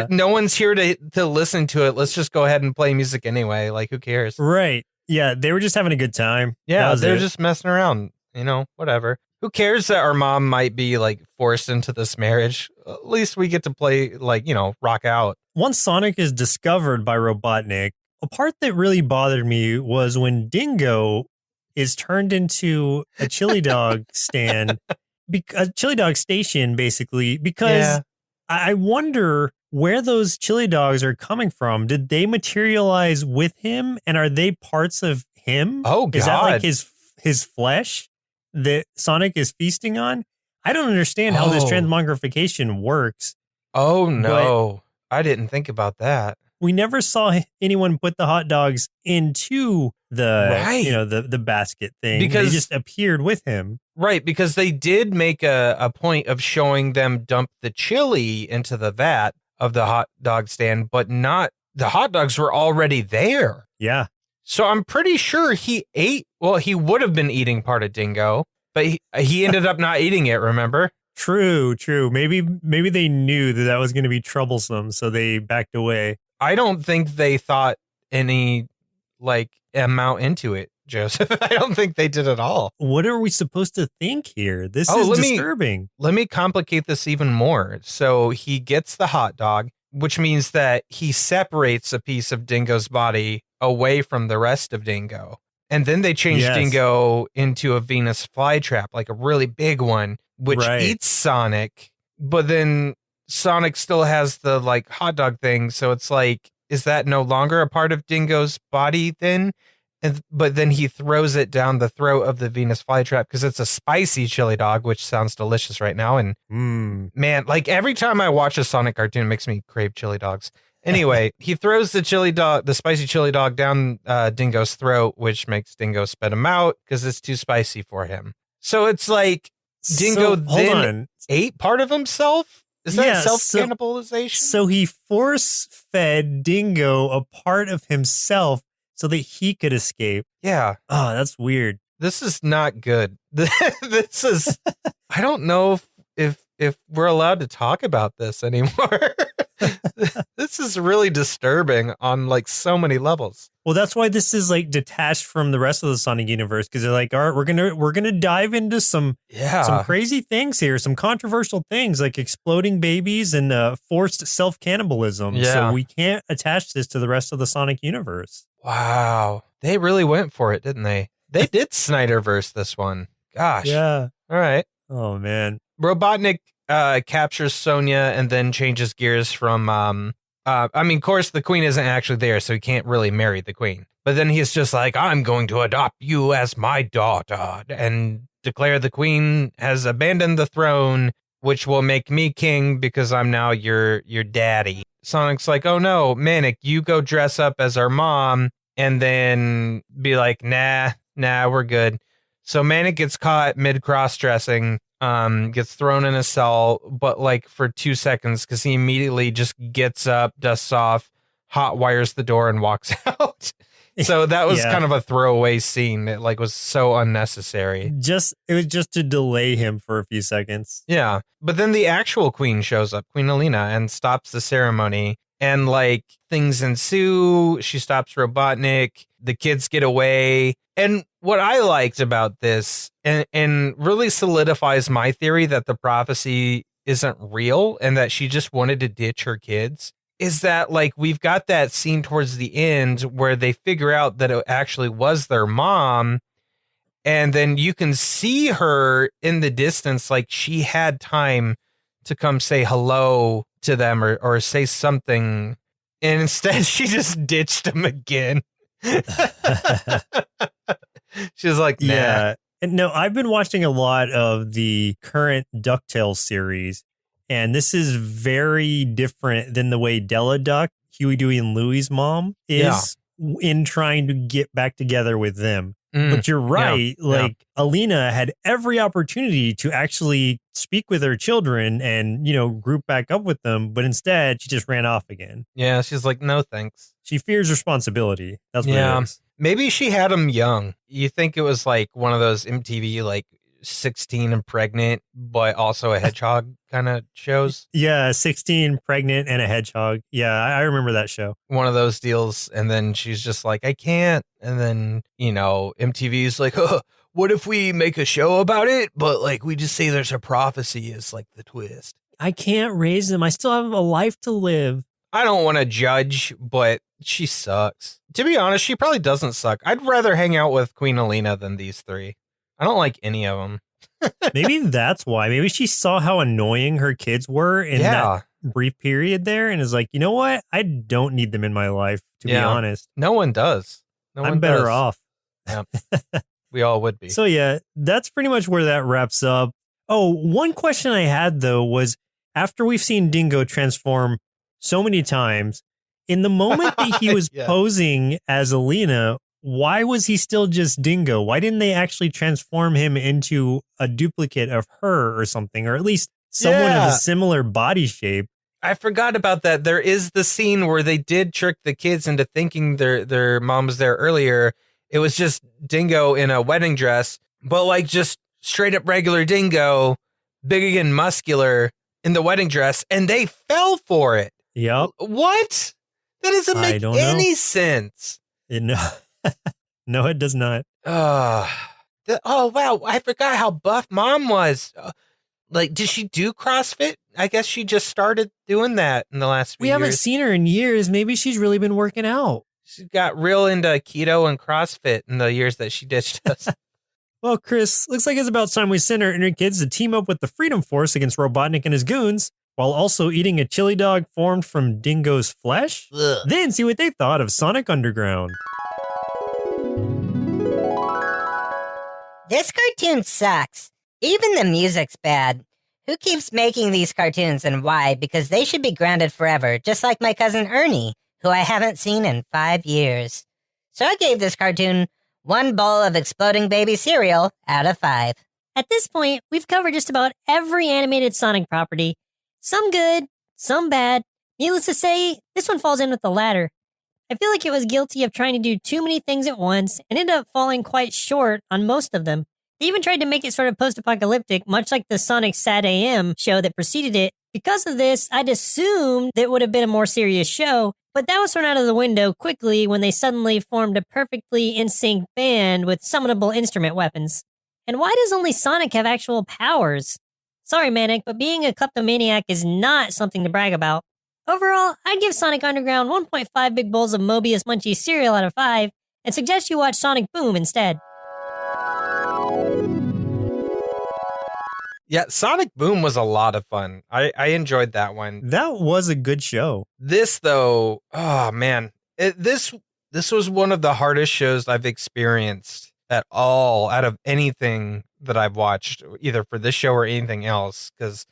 no one's here to listen to it. Let's just go ahead and play music anyway. Like, who cares? Right. Yeah, they were just having a good time. Yeah, they're just messing around, you know, whatever. Who cares that our mom might be like forced into this marriage? At least we get to play, like, you know, rock out. Once Sonic is discovered by Robotnik, a part that really bothered me was when Dingo is turned into a chili dog stand, a chili dog station, basically, because I wonder where those chili dogs are coming from. Did they materialize with him, and are they parts of him? Oh, God. Is that like his flesh that Sonic is feasting on? I don't understand how this transmogrification works. Oh, no. I didn't think about that. we never saw anyone put the hot dogs into the, Right. the basket thing. Because they just appeared with him. Right, because they did make a point of showing them dump the chili into the vat of the hot dog stand, but not the hot dogs were already there. Yeah. So I'm pretty sure he ate. Well, he would have been eating part of Dingo, but he ended up not eating it. Remember? True. Maybe they knew that was going to be troublesome, so they backed away. I don't think they thought any amount into it, Joseph. I don't think they did at all. What are we supposed to think here? This is disturbing. Let me complicate this even more. So he gets the hot dog, which means that he separates a piece of Dingo's body away from the rest of Dingo. And then they change Dingo into a Venus flytrap, like a really big one, which eats Sonic. But then Sonic still has the hot dog thing. So it's is that no longer a part of Dingo's body then? But then he throws it down the throat of the Venus flytrap because it's a spicy chili dog, which sounds delicious right now. And man, every time I watch a Sonic cartoon, it makes me crave chili dogs. Anyway, he throws the spicy chili dog down Dingo's throat, which makes Dingo spit him out because it's too spicy for him. So it's Dingo then ate part of himself? Is that self-cannibalization? So he force-fed Dingo a part of himself so that he could escape. Yeah. Oh, that's weird. This is not good. This is, I don't know if we're allowed to talk about this anymore. This is really disturbing on so many levels. Well, that's why this is detached from the rest of the Sonic universe, because they're all right, we're gonna dive into some crazy things here, some controversial things like exploding babies and forced self-cannibalism. Yeah. So we can't attach this to the rest of the Sonic universe. Wow. They really went for it, didn't they? They did Snyderverse this one. Gosh. Yeah. All right. Oh, man. Robotnik captures Sonia and then changes gears from, of course, the queen isn't actually there, so he can't really marry the queen. But then he's just I'm going to adopt you as my daughter and declare the queen has abandoned the throne, which will make me king because I'm now your daddy. Sonic's oh no, Manic, you go dress up as our mom and then be nah, we're good. So Manic gets caught mid cross-dressing, gets thrown in a cell, but for 2 seconds because he immediately just gets up, dusts off, hot wires the door and walks out. So that was kind of a throwaway scene that was so unnecessary. It was just to delay him for a few seconds. Yeah. But then the actual queen shows up, Queen Alina, and stops the ceremony. And things ensue. She stops Robotnik. The kids get away. And what I liked about this and really solidifies my theory that the prophecy isn't real and that she just wanted to ditch her kids is that we've got that scene towards the end where they figure out that it actually was their mom. And then you can see her in the distance, she had time to come say hello to them or say something. And instead she just ditched him again. She was nah. Yeah. And no, I've been watching a lot of the current DuckTales series. And this is very different than the way Della Duck, Huey, Dewey, and Louie's mom is in trying to get back together with them. But you're right. Alina had every opportunity to actually speak with her children and, group back up with them. But instead, she just ran off again. Yeah, she's no, thanks. She fears responsibility. That's what it is. Maybe she had him young. You think it was one of those MTV 16 and pregnant, but also a hedgehog kind of shows. Yeah, 16, pregnant, and a hedgehog. Yeah, I remember that show. One of those deals. And then she's just I can't. And then, MTV's oh, what if we make a show about it? But we just say there's a prophecy is the twist. I can't raise them. I still have a life to live. I don't want to judge, but she sucks. To be honest, she probably doesn't suck. I'd rather hang out with Queen Alina than these three. I don't like any of them. Maybe that's why. Maybe she saw how annoying her kids were in that brief period there and is you know what? I don't need them in my life, to be honest. No one does. I'm better off. Yeah. We all would be. So yeah, that's pretty much where that wraps up. Oh, one question I had though was after we've seen Dingo transform so many times, In the moment that he was Yeah. posing as Alina, why was he still just Dingo? Why didn't they actually transform him into a duplicate of her or something, or at least someone of a similar body shape? I forgot about that. There is the scene where they did trick the kids into thinking their mom was there earlier. It was just Dingo in a wedding dress, but like just straight up regular Dingo, big and muscular in the wedding dress, and they fell for it. Yep. What? That doesn't make any sense. No, no, it does not. Oh, wow. I forgot how buff mom was. Like, did she do CrossFit? I guess she just started doing that in the last few years. We haven't seen her in years. Maybe she's really been working out. She got real into keto and CrossFit in the years that she ditched us. Well, Chris, looks like it's about time we send our inner kids to team up with the Freedom Force against Robotnik and his goons, while also eating a chili dog formed from Dingo's flesh? Ugh. Then see what they thought of Sonic Underground. This cartoon sucks. Even the music's bad. Who keeps making these cartoons and why? Because they should be grounded forever, just like my cousin Ernie, who I haven't seen in 5 years. So I gave this cartoon 1 bowl of exploding baby cereal out of 5. At this point, we've covered just about every animated Sonic property. Some good, some bad. Needless to say, this one falls in with the latter. I feel like it was guilty of trying to do too many things at once and ended up falling quite short on most of them. They even tried to make it sort of post-apocalyptic, much like the Sonic Sad AM show that preceded it. Because of this, I'd assumed that it would have been a more serious show, but that was thrown out of the window quickly when they suddenly formed a perfectly in-sync band with summonable instrument weapons. And why does only Sonic have actual powers? Sorry, Manic, but being a kleptomaniac is not something to brag about. Overall, I'd give Sonic Underground 1.5 big bowls of Mobius Munchie cereal out of 5, and suggest you watch Sonic Boom instead. Yeah, Sonic Boom was a lot of fun. I enjoyed that one. That was a good show. This, though, oh, man. This was one of the hardest shows I've experienced at all out of anything that I've watched, either for this show or anything else, because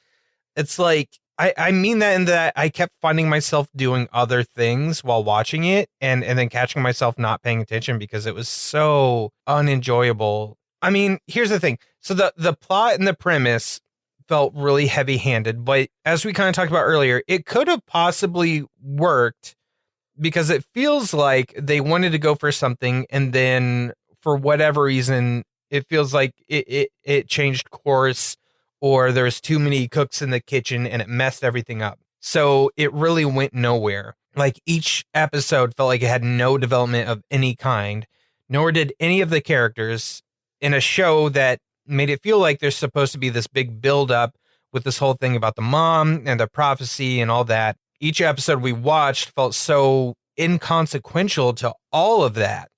it's like, I mean that in that I kept finding myself doing other things while watching it and then catching myself not paying attention because it was so unenjoyable. I mean, here's the thing. So the plot and the premise felt really heavy-handed, but as we kind of talked about earlier, it could have possibly worked because it feels like they wanted to go for something and then for whatever reason, it feels like it changed course or there's too many cooks in the kitchen and it messed everything up. So it really went nowhere. Like each episode felt like it had no development of any kind, nor did any of the characters in a show that made it feel like there's supposed to be this big buildup with this whole thing about the mom and the prophecy and all that. Each episode we watched felt so inconsequential to all of that.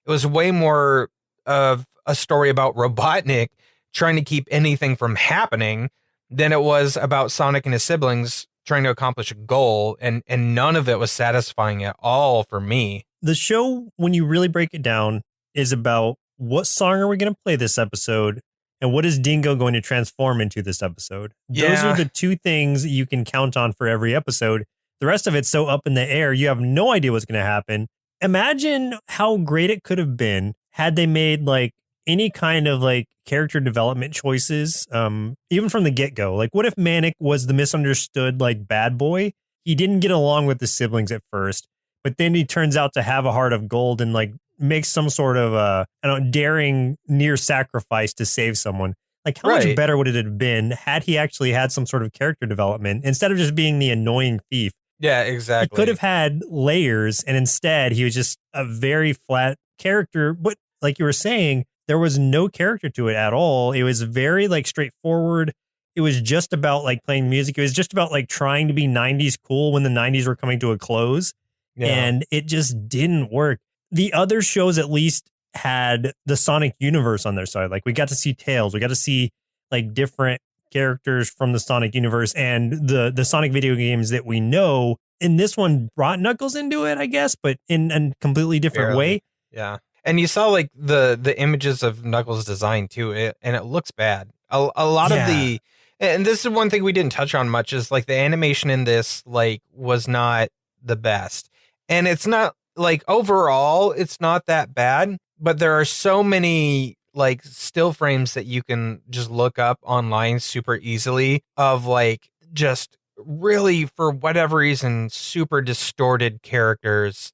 It was way more of a story about Robotnik trying to keep anything from happening than it was about Sonic and his siblings trying to accomplish a goal. And none of it was satisfying at all for me. The show, when you really break it down, is about what song are we going to play this episode and what is Dingo going to transform into this episode? Those are the two things you can count on for every episode. The rest of it's so up in the air, you have no idea what's going to happen. Imagine how great it could have been had they made like any kind of like character development choices, even from the get-go. Like, what if Manic was the misunderstood like bad boy? He didn't get along with the siblings at first, but then he turns out to have a heart of gold and like makes some sort of daring near sacrifice to save someone. Like, how much better would it have been had he actually had some sort of character development instead of just being the annoying thief? Yeah, exactly. He could have had layers, and instead he was just a very flat character. But like you were saying, there was no character to it at all. It was very like straightforward. It was just about like playing music. It was just about like trying to be 90s cool when the 90s were coming to a close. Yeah. And it just didn't work. The other shows at least had the Sonic universe on their side. Like we got to see Tails. We got to see like different characters from the Sonic universe and the Sonic video games that we know. And this one brought Knuckles into it, I guess, but in a completely different way. Yeah. And you saw like the images of Knuckles' design too, and it looks bad. A lot of the, and this is one thing we didn't touch on much, is like the animation in this like was not the best. And it's not like overall, it's not that bad, but there are so many like still frames that you can just look up online super easily of like just really, for whatever reason, super distorted characters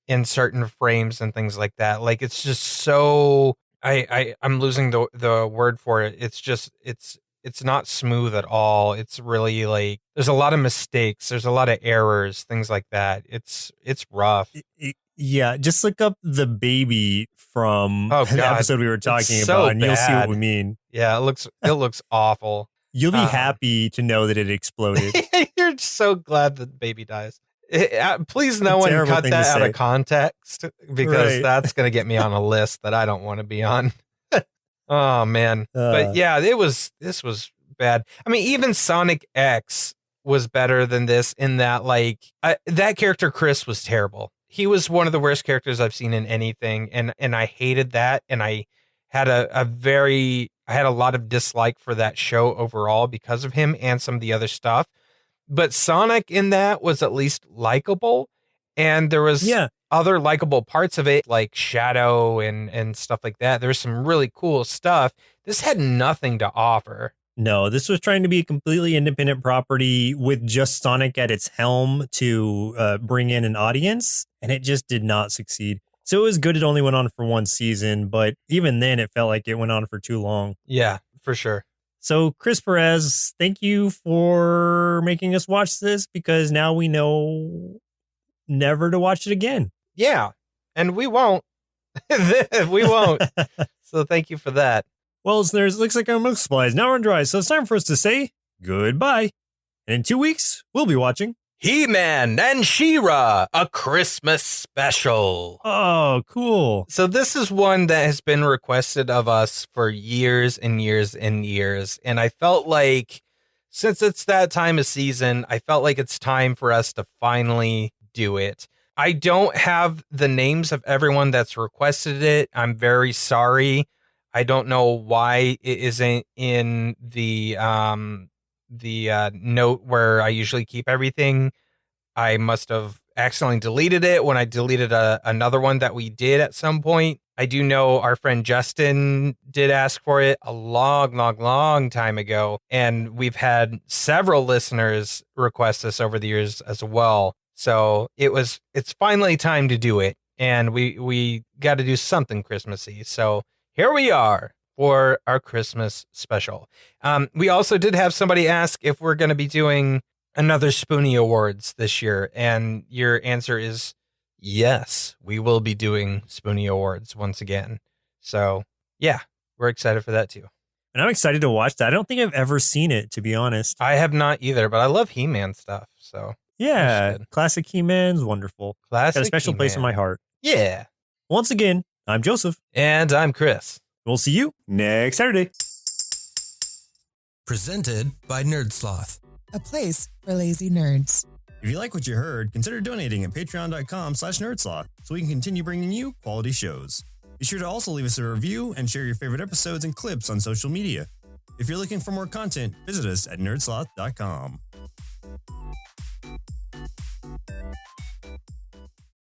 in certain frames and things like that. Like it's just so I'm losing the word for it. It's just it's not smooth at all. It's really like there's a lot of mistakes, there's a lot of errors, things like that. It's rough. Yeah, just look up the baby from the episode we were talking about, and you'll see what we mean. Yeah, it looks awful. You'll be happy to know that it exploded. You're so glad that the baby dies. Please, no one cut that out of context, because that's going to get me on a list that I don't want to be on. Oh man. But yeah, this was bad. I mean, even Sonic X was better than this in that like that character Chris was terrible. He was one of the worst characters I've seen in anything, and I hated that, and I had I had a lot of dislike for that show overall because of him and some of the other stuff. But Sonic in that was at least likable, and there was other likable parts of it, like Shadow and stuff like that. There was some really cool stuff. This had nothing to offer. No, this was trying to be a completely independent property with just Sonic at its helm to bring in an audience, and it just did not succeed. So it was good it only went on for one season, but even then it felt like it went on for too long. Yeah, for sure. So Chris Perez, thank you for making us watch this, because now we know never to watch it again. Yeah, and we won't. We won't. So thank you for that. Well, listeners, it looks like our milk supply is now run dry, so it's time for us to say goodbye. And in 2 weeks, we'll be watching He-Man and She-Ra, a Christmas special. Oh, cool. So this is one that has been requested of us for years and years and years. And I felt like, since it's that time of season, I felt like it's time for us to finally do it. I don't have the names of everyone that's requested it. I'm very sorry. I don't know why it isn't in the note where I usually keep everything. I must have accidentally deleted it when I deleted another one that we did at some point. I do know our friend Justin did ask for it a long time ago, and we've had several listeners request this over the years as well. So it's finally time to do it, and we got to do something Christmassy. So here we are for our Christmas special. We also did have somebody ask if we're going to be doing another Spoonie Awards this year. And your answer is yes, we will be doing Spoonie Awards once again. So yeah, we're excited for that too. And I'm excited to watch that. I don't think I've ever seen it, to be honest. I have not either, but I love He-Man stuff. So yeah, classic He-Man's wonderful. Classic got a special He-Man. place in my heart. Yeah. Once again, I'm Joseph. And I'm Chris. We'll see you next Saturday. Presented by Nerdsloth, a place for lazy nerds. If you like what you heard, consider donating at patreon.com/nerdsloth so we can continue bringing you quality shows. Be sure to also leave us a review and share your favorite episodes and clips on social media. If you're looking for more content, visit us at nerdsloth.com.